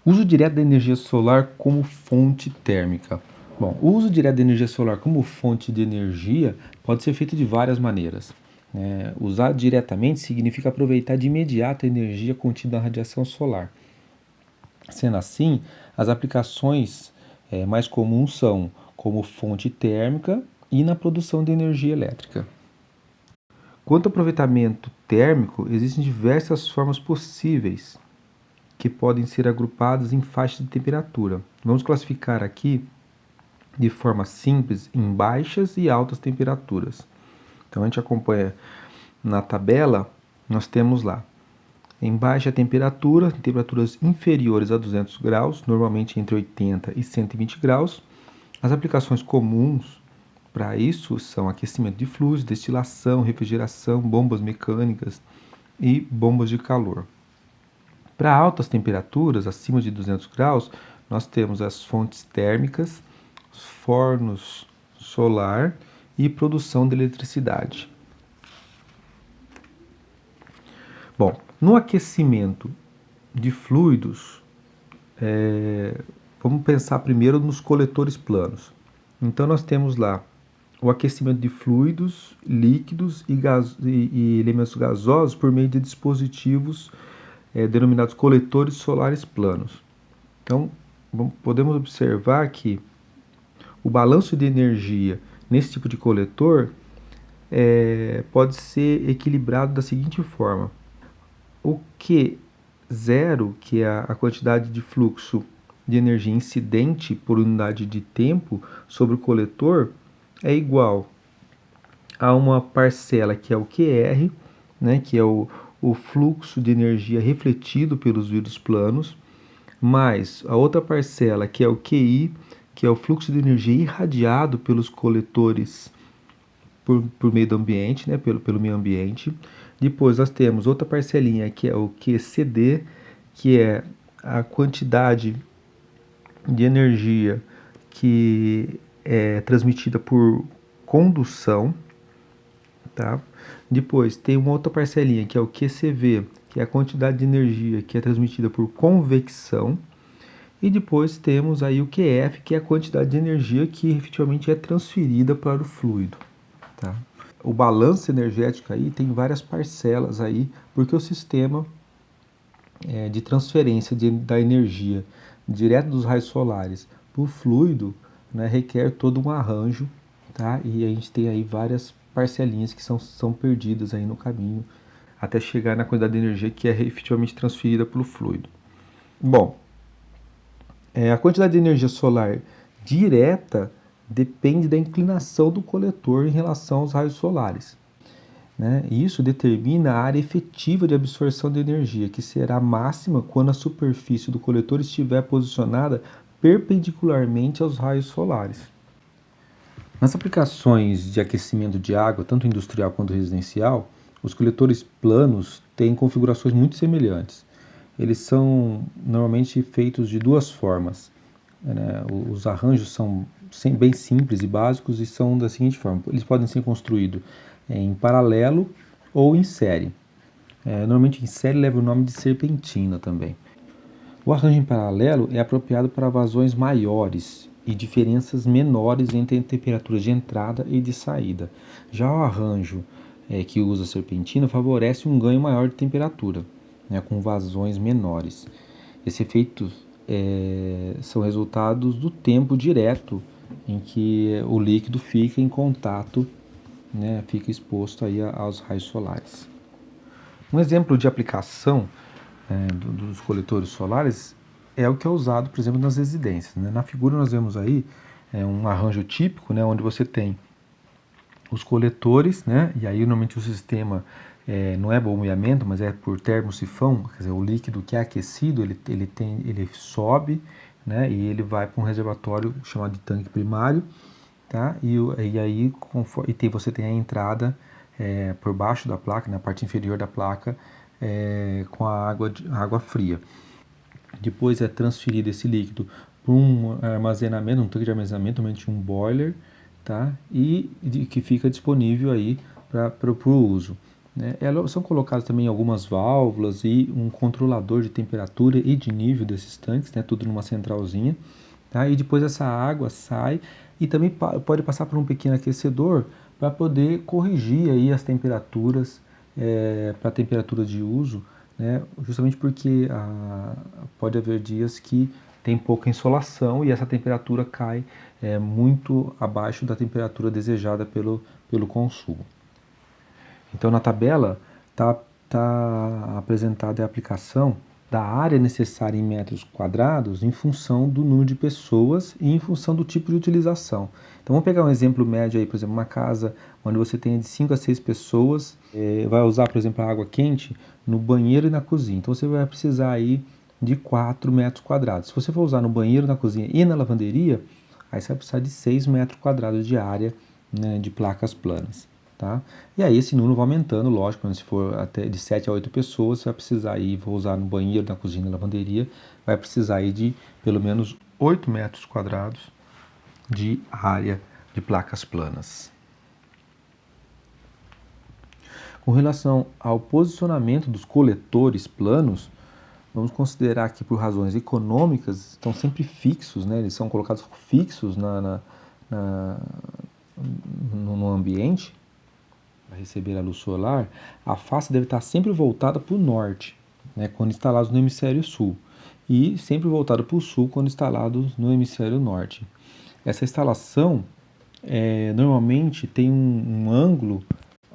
Uso direto da energia solar como fonte térmica. Bom, o uso direto da energia solar como fonte de energia pode ser feito de várias maneiras. Usar diretamente significa aproveitar de imediato a energia contida na radiação solar. Sendo assim, as aplicações mais comuns são como fonte térmica e na produção de energia elétrica. Quanto ao aproveitamento térmico, existem diversas formas possíveis que podem ser agrupadas em faixas de temperatura. Vamos classificar aqui de forma simples em baixas e altas temperaturas. Então a gente acompanha na tabela, nós temos lá em baixa temperatura, temperaturas inferiores a 200 graus, normalmente entre 80 e 120 graus. As aplicações comuns para isso são aquecimento de fluidos, destilação, refrigeração, bombas mecânicas e bombas de calor. Para altas temperaturas, acima de 200 graus, nós temos as fontes térmicas, os fornos solar e produção de eletricidade. Bom, no aquecimento de fluidos, vamos pensar primeiro nos coletores planos. Então nós temos lá o aquecimento de fluidos, líquidos e elementos gasosos por meio de dispositivos denominados coletores solares planos. Então, podemos observar que o balanço de energia nesse tipo de coletor pode ser equilibrado da seguinte forma. O Q0, que é a quantidade de fluxo de energia incidente por unidade de tempo sobre o coletor, é igual a uma parcela que é o QR, né, que é o fluxo de energia refletido pelos vidros planos, mais a outra parcela que é o QI, que é o fluxo de energia irradiado pelos coletores por meio do ambiente, né, pelo meio ambiente. Depois nós temos outra parcelinha que é o QCD, que é a quantidade de energia que é transmitida por condução, tá? Depois tem uma outra parcelinha que é o QCV, que é a quantidade de energia que é transmitida por convecção. E depois temos aí o QF, que é a quantidade de energia que efetivamente é transferida para o fluido, tá? O balanço energético aí tem várias parcelas aí, porque o sistema de transferência da energia direto dos raios solares para o fluido, né, requer todo um arranjo, tá? E a gente tem aí várias parcelinhas que são perdidas aí no caminho até chegar na quantidade de energia que é efetivamente transferida pelo fluido. Bom, a quantidade de energia solar direta depende da inclinação do coletor em relação aos raios solares, né? Isso determina a área efetiva de absorção de energia, que será máxima quando a superfície do coletor estiver posicionada perpendicularmente aos raios solares. Nas aplicações de aquecimento de água, tanto industrial quanto residencial, os coletores planos têm configurações muito semelhantes. Eles são normalmente feitos de duas formas, né? Os arranjos são bem simples e básicos e são da seguinte forma: eles podem ser construídos em paralelo ou em série. Normalmente em série leva o nome de serpentina também. O arranjo em paralelo é apropriado para vazões maiores e diferenças menores entre temperaturas de entrada e de saída. Já o arranjo que usa serpentina favorece um ganho maior de temperatura, né, com vazões menores. Esses efeitos são resultados do tempo direto em que o líquido fica em contato, né, fica exposto aí aos raios solares. Um exemplo de aplicação dos coletores solares é o que é usado, por exemplo, nas residências, né? Na figura nós vemos aí um arranjo típico, né, onde você tem os coletores, né, e aí normalmente o sistema não é bombeamento, mas é por termosifão, quer dizer, o líquido que é aquecido, ele sobe, né, e ele vai para um reservatório chamado de tanque primário, tá? E aí você tem a entrada por baixo da placa, na parte inferior da placa, com a água fria. Depois é transferido esse líquido para um armazenamento, um tanque de armazenamento, normalmente um boiler, tá? E que fica disponível aí para o uso. né? São colocadas também algumas válvulas e um controlador de temperatura e de nível desses tanques, né? Tudo numa centralzinha. Tá? E depois essa água sai e também pode passar por um pequeno aquecedor para poder corrigir aí as temperaturas para a temperatura de uso, né? Justamente porque pode haver dias que tem pouca insolação e essa temperatura cai muito abaixo da temperatura desejada pelo consumo. Então na tabela tá apresentada a aplicação da área necessária em metros quadrados em função do número de pessoas e em função do tipo de utilização. Então vamos pegar um exemplo médio aí, por exemplo, uma casa onde você tem de 5 a 6 pessoas, vai usar, por exemplo, a água quente no banheiro e na cozinha. Então você vai precisar aí de 4 metros quadrados. Se você for usar no banheiro, na cozinha e na lavanderia, aí você vai precisar de 6 metros quadrados de área, né, de placas planas. Tá? E aí esse número vai aumentando, lógico, se for até de 7 a 8 pessoas, você vai precisar aí, vou usar no banheiro, na cozinha, na lavanderia, vai precisar aí de pelo menos 8 metros quadrados de área de placas planas. Com relação ao posicionamento dos coletores planos, vamos considerar que por razões econômicas estão sempre fixos, né? Eles são colocados fixos no ambiente, para receber a luz solar, a face deve estar sempre voltada para o norte, né, quando instalados no hemisfério sul, e sempre voltada para o sul quando instalados no hemisfério norte. Essa instalação normalmente tem um ângulo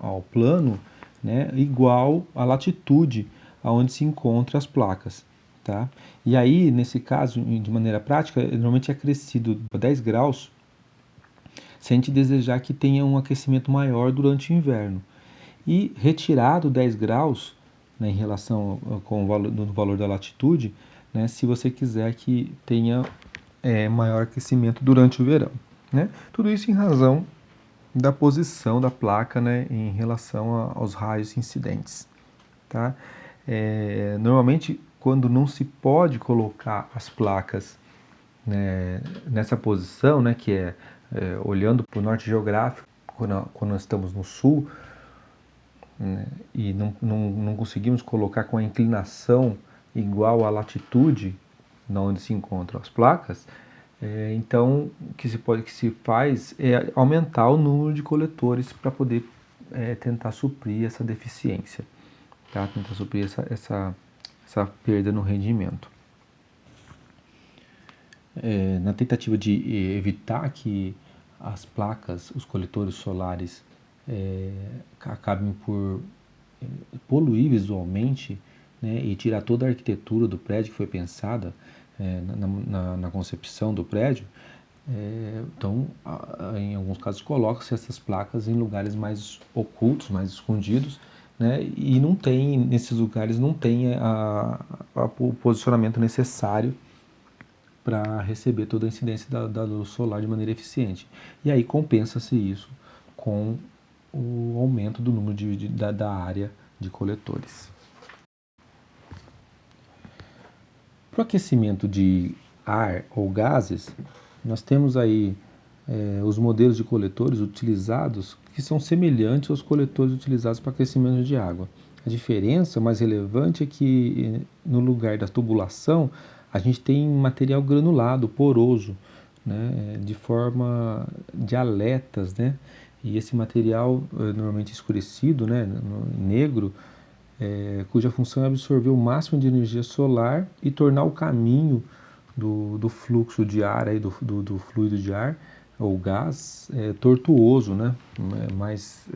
ao plano, né, igual à latitude aonde se encontram as placas. Tá? E aí, nesse caso, de maneira prática, normalmente é acrescido 10 graus se a gente desejar que tenha um aquecimento maior durante o inverno. E retirado 10 graus, né, em relação com no valor da latitude, né, se você quiser que tenha maior aquecimento durante o verão. Né? Tudo isso em razão da posição da placa, né, em relação aos raios incidentes. Tá? Normalmente, quando não se pode colocar as placas, né, nessa posição, né, que olhando para o norte geográfico, quando nós estamos no sul, né, e não conseguimos colocar com a inclinação igual à latitude onde se encontram as placas, então o que se faz é aumentar o número de coletores para poder tentar suprir essa deficiência, tá? Tentar suprir essa perda no rendimento. Na tentativa de evitar que as placas, os coletores solares acabem por poluir visualmente, né, e tirar toda a arquitetura do prédio que foi pensada na concepção do prédio, então, em alguns casos, coloca-se essas placas em lugares mais ocultos, mais escondidos, né, e não tem, nesses lugares, não tem o posicionamento necessário para receber toda a incidência da luz solar de maneira eficiente. E aí compensa-se isso com o aumento do número da área de coletores. Para o aquecimento de ar ou gases, nós temos aí os modelos de coletores utilizados que são semelhantes aos coletores utilizados para aquecimento de água. A diferença mais relevante é que no lugar da tubulação a gente tem material granulado, poroso, né, de forma de aletas, né, e esse material normalmente escurecido, né, negro, cuja função é absorver o máximo de energia solar e tornar o caminho do fluxo de ar, aí, do fluido de ar ou gás tortuoso, né? Mais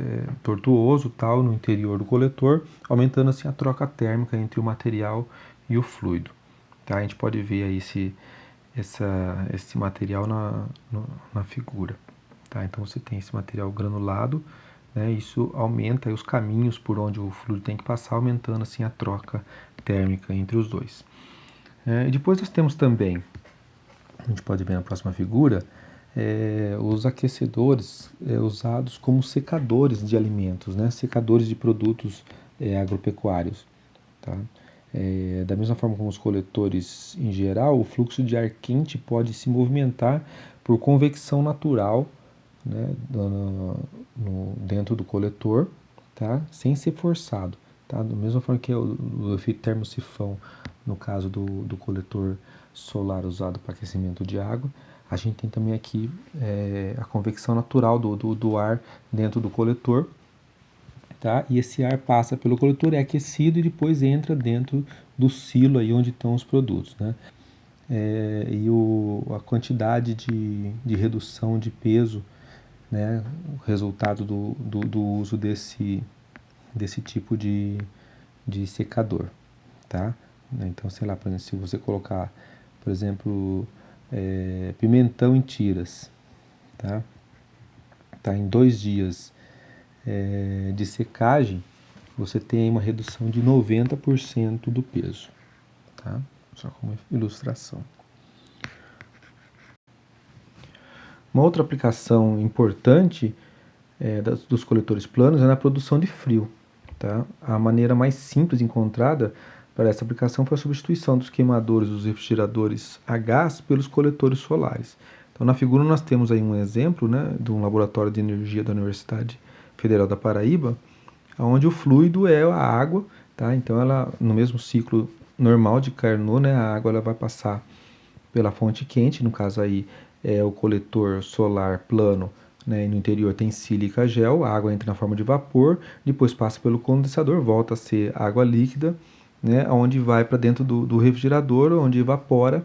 tortuoso tal, no interior do coletor, aumentando assim a troca térmica entre o material e o fluido. Tá? A gente pode ver aí esse material na figura. Tá? Então você tem esse material granulado, né? Isso aumenta aí os caminhos por onde o fluido tem que passar, aumentando assim a troca térmica entre os dois. Depois nós temos também, a gente pode ver na próxima figura, os aquecedores usados como secadores de alimentos, né? Secadores de produtos agropecuários. Tá? Da mesma forma como os coletores em geral, o fluxo de ar quente pode se movimentar por convecção natural, né, dentro do coletor, tá? tá? Sem ser forçado, tá? Da mesma forma que o efeito termosifão, no caso do coletor solar usado para aquecimento de água, a gente tem também aqui a convecção natural do ar dentro do coletor, tá? E esse ar passa pelo coletor, é aquecido e depois entra dentro do silo aí onde estão os produtos, né? A quantidade de redução de peso, né? O resultado do uso desse tipo de secador, tá? Então, sei lá, por exemplo, se você colocar, por exemplo, pimentão em tiras, tá? Tá em 2 dias de secagem, você tem uma redução de 90% do peso, tá? Só como ilustração. Uma outra aplicação importante dos coletores planos é na produção de frio, tá? A maneira mais simples encontrada para essa aplicação foi a substituição dos queimadores dos refrigeradores a gás pelos coletores solares. Então, na figura nós temos aí um exemplo, né, de um laboratório de energia da Universidade Federal da Paraíba, onde o fluido é a água, tá? Então, ela, no mesmo ciclo normal de Carnot, né, a água ela vai passar pela fonte quente, no caso aí é o coletor solar plano, né, e no interior tem sílica gel, a água entra na forma de vapor, depois passa pelo condensador, volta a ser água líquida, né, onde vai para dentro do refrigerador, onde evapora,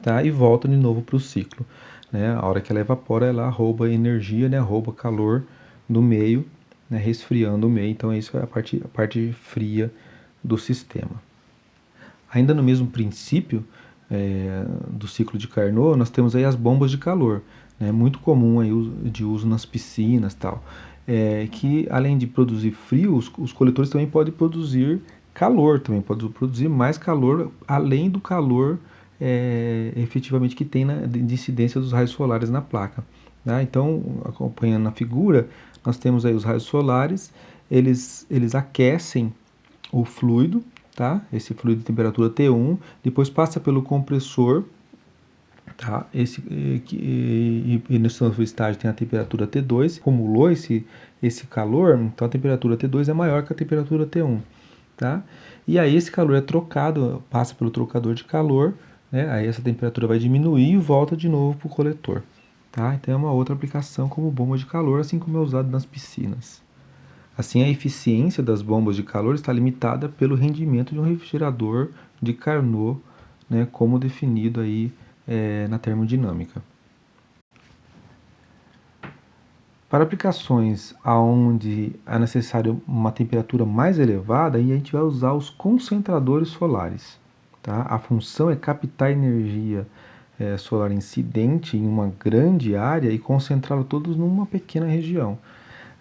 tá, e volta de novo para o ciclo. Né, a hora que ela evapora, ela rouba energia, né, rouba calor do meio, né, resfriando o meio, então isso é a parte fria do sistema. Ainda no mesmo princípio do ciclo de Carnot, nós temos aí as bombas de calor, né, muito comum aí de uso nas piscinas e tal, que além de produzir frio, os coletores também podem produzir calor, também podem produzir mais calor, além do calor efetivamente que tem de incidência dos raios solares na placa. Tá? Então, acompanhando na figura, nós temos aí os raios solares, eles aquecem o fluido, tá? Esse fluido de temperatura T1, depois passa pelo compressor, tá? E nesse novo estágio tem a temperatura T2, acumulou esse calor, então a temperatura T2 é maior que a temperatura T1, tá? E aí esse calor é trocado, passa pelo trocador de calor, né? Aí essa temperatura vai diminuir e volta de novo para o coletor, tá? Então é uma outra aplicação como bomba de calor, assim como é usado nas piscinas. Assim, a eficiência das bombas de calor está limitada pelo rendimento de um refrigerador de Carnot, né, como definido aí na termodinâmica. Para aplicações onde é necessário uma temperatura mais elevada, aí a gente vai usar os concentradores solares. Tá? A função é captar energia solar incidente em uma grande área e concentrá-la todos numa pequena região.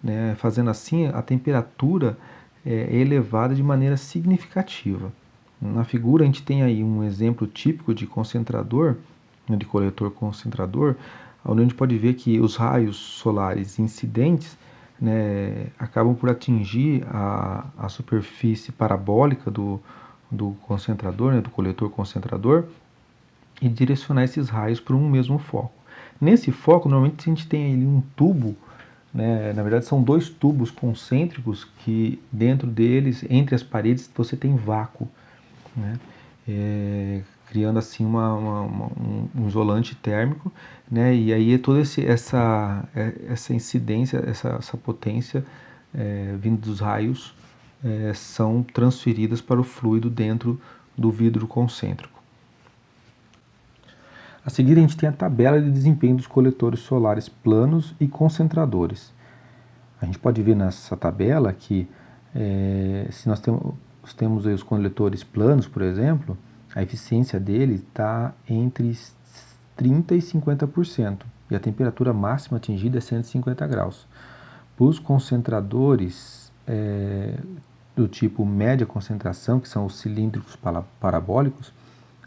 Né? Fazendo assim, a temperatura é elevada de maneira significativa. Na figura, a gente tem aí um exemplo típico de concentrador, né, de coletor concentrador, onde a gente pode ver que os raios solares incidentes, né, acabam por atingir a superfície parabólica do concentrador, né, do coletor concentrador, e direcionar esses raios para um mesmo foco. Nesse foco, normalmente a gente tem ali um tubo, né, na verdade são 2 tubos concêntricos que dentro deles, entre as paredes, você tem vácuo, né, criando assim um isolante térmico, né, e aí toda essa incidência, essa potência vindo dos raios são transferidas para o fluido dentro do vidro concêntrico. A seguir, a gente tem a tabela de desempenho dos coletores solares planos e concentradores. A gente pode ver nessa tabela que se nós temos aí os coletores planos, por exemplo, a eficiência dele está entre 30% e 50%, e a temperatura máxima atingida é 150 graus. Para os concentradores do tipo média concentração, que são os cilíndricos parabólicos,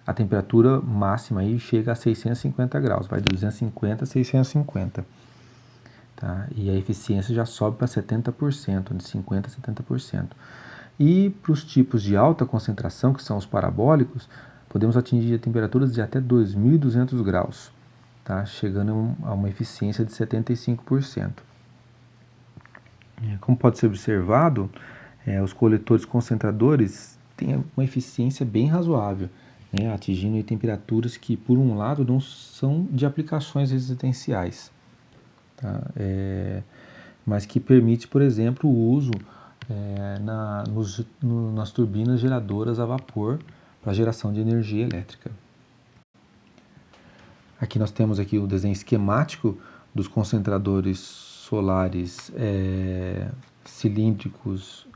a temperatura máxima aí chega a 650 graus, vai de 250 a 650. Tá? E a eficiência já sobe para 70%, de 50% a 70%. E para os tipos de alta concentração, que são os parabólicos, podemos atingir temperaturas de até 2.200 graus, tá? Chegando a uma eficiência de 75%. Como pode ser observado, os coletores concentradores têm uma eficiência bem razoável, né, atingindo temperaturas que, por um lado, não são de aplicações residenciais, tá? Mas que permite, por exemplo, o uso nas turbinas geradoras a vapor para geração de energia elétrica. Aqui nós temos aqui o desenho esquemático dos concentradores solares cilíndricos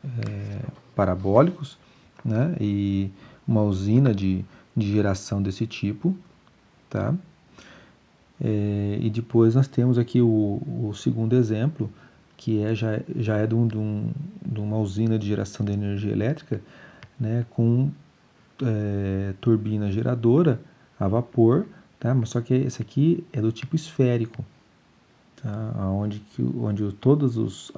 parabólicos, né, e uma usina de geração desse tipo, tá? E depois nós temos aqui o segundo exemplo, que já é de uma usina de geração de energia elétrica, né, com turbina geradora a vapor, tá? Mas só que esse aqui é do tipo esférico, tá? Onde todos os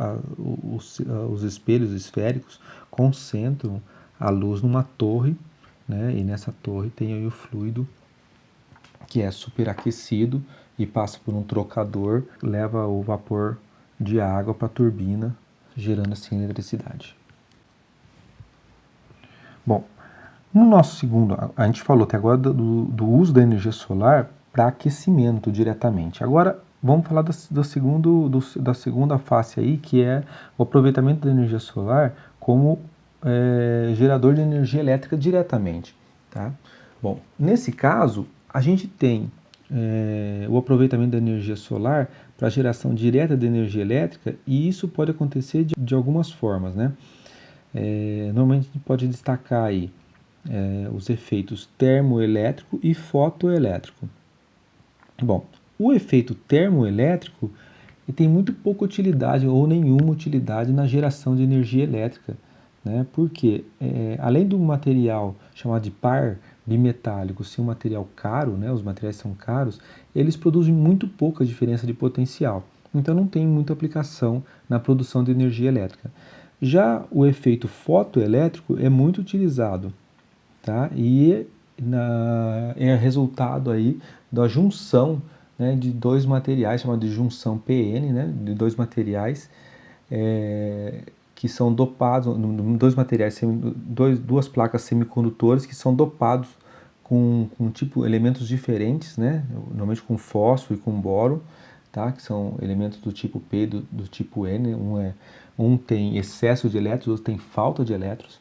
espelhos esféricos concentram a luz numa torre, né? E nessa torre tem aí o fluido que é superaquecido e passa por um trocador, leva o vapor de água para a turbina, gerando assim eletricidade. Bom, no nosso segundo, a gente falou até agora do uso da energia solar para aquecimento diretamente. Agora vamos falar da segunda face aí, que é o aproveitamento da energia solar como gerador de energia elétrica diretamente, tá? Bom, nesse caso, a gente tem o aproveitamento da energia solar para geração direta de energia elétrica, e isso pode acontecer de algumas formas, né? Normalmente a gente pode destacar aí os efeitos termoelétrico e fotoelétrico. Bom, o efeito termoelétrico tem muito pouca utilidade ou nenhuma utilidade na geração de energia elétrica, né? Porque além do material chamado de par bimetálico ser um material caro, né? Os materiais são caros, eles produzem muito pouca diferença de potencial. Então não tem muita aplicação na produção de energia elétrica. Já o efeito fotoelétrico é muito utilizado, tá? E é resultado aí da junção, né, de dois materiais, chamado de junção PN, né, de dois materiais que são dopados, duas placas semicondutoras que são dopados com elementos diferentes, né, normalmente com fósforo e com boro, tá, que são elementos do tipo P e do tipo N. Um tem excesso de elétrons, outro tem falta de elétrons,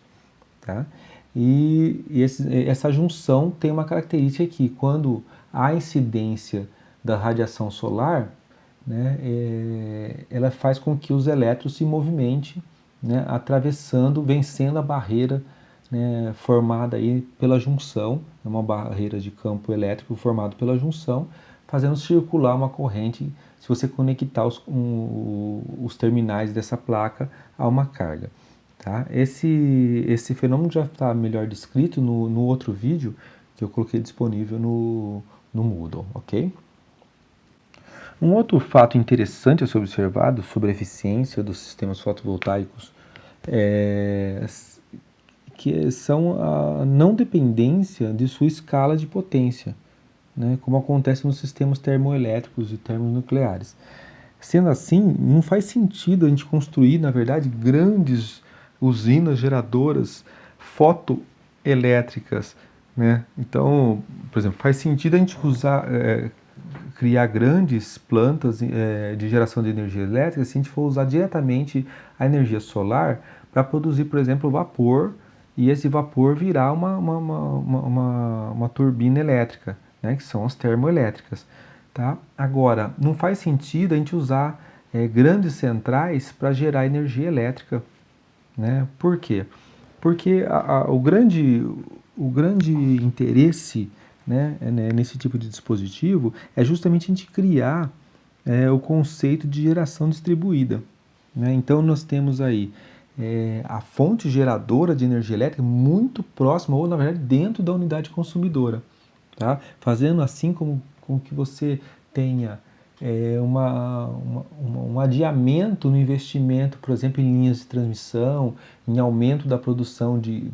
tá? Essa junção tem uma característica que, quando há incidência da radiação solar, né, ela faz com que os elétrons se movimentem, né, vencendo a barreira, né, formada aí pela junção, uma barreira de campo elétrico formada pela junção, fazendo circular uma corrente se você conectar os terminais dessa placa a uma carga. Tá? Esse fenômeno já está melhor descrito no outro vídeo que eu coloquei disponível no Moodle, ok? Um outro fato interessante a ser observado sobre a eficiência dos sistemas fotovoltaicos são a não dependência de sua escala de potência, né, como acontece nos sistemas termoelétricos e termonucleares. Sendo assim, não faz sentido a gente construir, na verdade, grandes usinas geradoras fotoelétricas, né? Então, por exemplo, faz sentido a gente criar grandes plantas de geração de energia elétrica se a gente for usar diretamente a energia solar para produzir, por exemplo, vapor, e esse vapor virar uma turbina elétrica, né, que são as termoelétricas. Tá? Agora, não faz sentido a gente usar grandes centrais para gerar energia elétrica, né? Por quê? Porque o grande interesse, né, nesse tipo de dispositivo é justamente a gente criar o conceito de geração distribuída, né? Então nós temos aí a fonte geradora de energia elétrica muito próxima, ou na verdade dentro da unidade consumidora, tá? Fazendo assim com que você tenha um adiamento no investimento, por exemplo, em linhas de transmissão, em aumento da produção de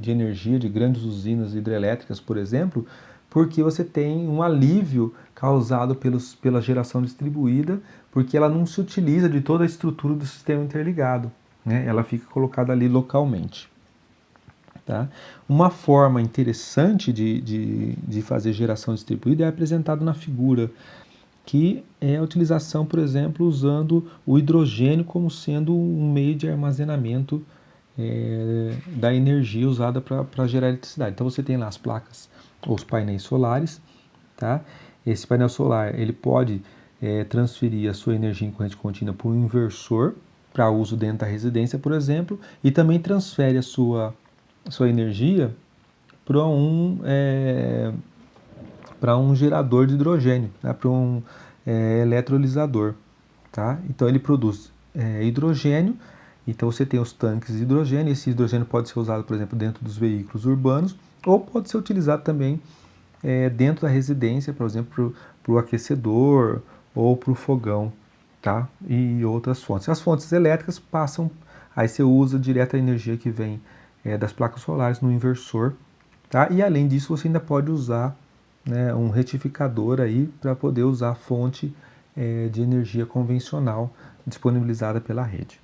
energia de grandes usinas hidrelétricas, por exemplo, porque você tem um alívio causado pela geração distribuída, porque ela não se utiliza de toda a estrutura do sistema interligado, né? Ela fica colocada ali localmente. Tá? Uma forma interessante de fazer geração distribuída é apresentada na figura, que é a utilização, por exemplo, usando o hidrogênio como sendo um meio de armazenamento da energia usada para gerar eletricidade. Então você tem lá as placas ou os painéis solares, tá? Esse painel solar ele pode transferir a sua energia em corrente contínua para um inversor para uso dentro da residência, por exemplo, e também transfere a sua energia para um gerador de hidrogênio, né? Para um eletrolisador. Tá? Então ele produz hidrogênio, então você tem os tanques de hidrogênio, esse hidrogênio pode ser usado, por exemplo, dentro dos veículos urbanos, ou pode ser utilizado também dentro da residência, por exemplo, para o aquecedor ou para o fogão, tá? E outras fontes. As fontes elétricas passam, aí você usa direto a energia que vem das placas solares no inversor, tá? E além disso você ainda pode usar, né, um retificador aí para poder usar a fonte de energia convencional disponibilizada pela rede.